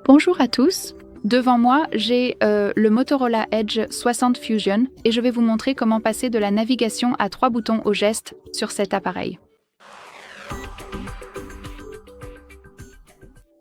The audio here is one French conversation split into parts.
Bonjour à tous. Devant moi, j'ai le Motorola Edge 60 Fusion et je vais vous montrer comment passer de la navigation à 3 boutons au geste sur cet appareil.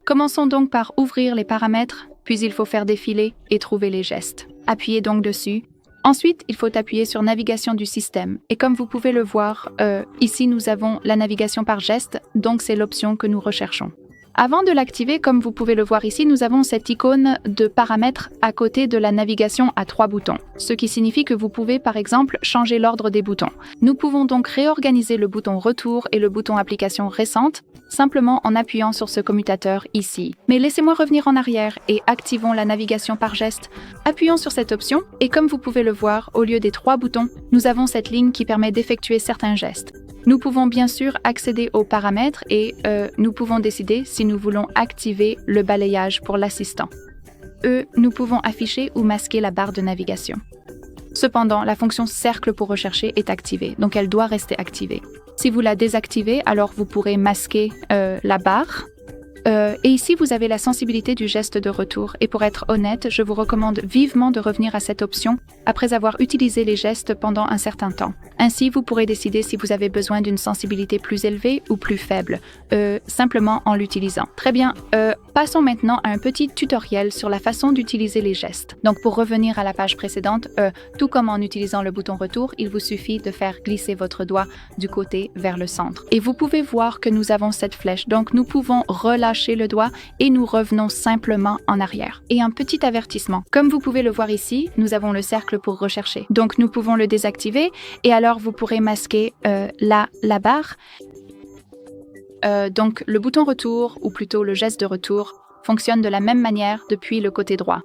Commençons donc par ouvrir les paramètres, puis il faut faire défiler et trouver les gestes. Appuyez donc dessus. Ensuite, il faut appuyer sur Navigation du système. Et comme vous pouvez le voir, ici nous avons la navigation par geste, donc c'est l'option que nous recherchons. Avant de l'activer, comme vous pouvez le voir ici, nous avons cette icône de paramètres à côté de la navigation à 3 boutons, ce qui signifie que vous pouvez par exemple changer l'ordre des boutons. Nous pouvons donc réorganiser le bouton Retour et le bouton Application récente simplement en appuyant sur ce commutateur ici. Mais laissez-moi revenir en arrière et activons la navigation par geste. Appuyons sur cette option et comme vous pouvez le voir, au lieu des 3 boutons, nous avons cette ligne qui permet d'effectuer certains gestes. Nous pouvons bien sûr accéder aux paramètres et nous pouvons décider si nous voulons activer le balayage pour l'assistant. Nous pouvons afficher ou masquer la barre de navigation. Cependant, la fonction cercle pour rechercher est activée, donc elle doit rester activée. Si vous la désactivez, alors vous pourrez masquer la barre. Et ici, vous avez la sensibilité du geste de retour. Et pour être honnête, je vous recommande vivement de revenir à cette option après avoir utilisé les gestes pendant un certain temps. Ainsi, vous pourrez décider si vous avez besoin d'une sensibilité plus élevée ou plus faible, simplement en l'utilisant. Très bien, passons maintenant à un petit tutoriel sur la façon d'utiliser les gestes. Donc pour revenir à la page précédente, tout comme en utilisant le bouton retour, il vous suffit de faire glisser votre doigt du côté vers le centre. Et vous pouvez voir que nous avons cette flèche, donc nous pouvons relâcher le doigt et nous revenons simplement en arrière. Et un petit avertissement. Comme vous pouvez le voir ici, nous avons le cercle pour rechercher. Donc nous pouvons le désactiver et alors vous pourrez masquer la barre. Donc le bouton retour, ou plutôt le geste de retour, fonctionne de la même manière depuis le côté droit.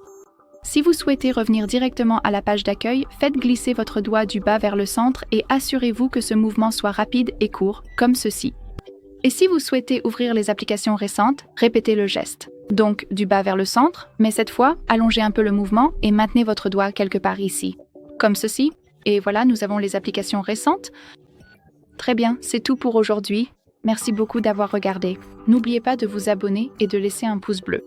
Si vous souhaitez revenir directement à la page d'accueil, faites glisser votre doigt du bas vers le centre et assurez-vous que ce mouvement soit rapide et court, comme ceci. Et si vous souhaitez ouvrir les applications récentes, répétez le geste. Donc du bas vers le centre, mais cette fois, allongez un peu le mouvement et maintenez votre doigt quelque part ici, comme ceci. Et voilà, nous avons les applications récentes. Très bien, c'est tout pour aujourd'hui. Merci beaucoup d'avoir regardé. N'oubliez pas de vous abonner et de laisser un pouce bleu.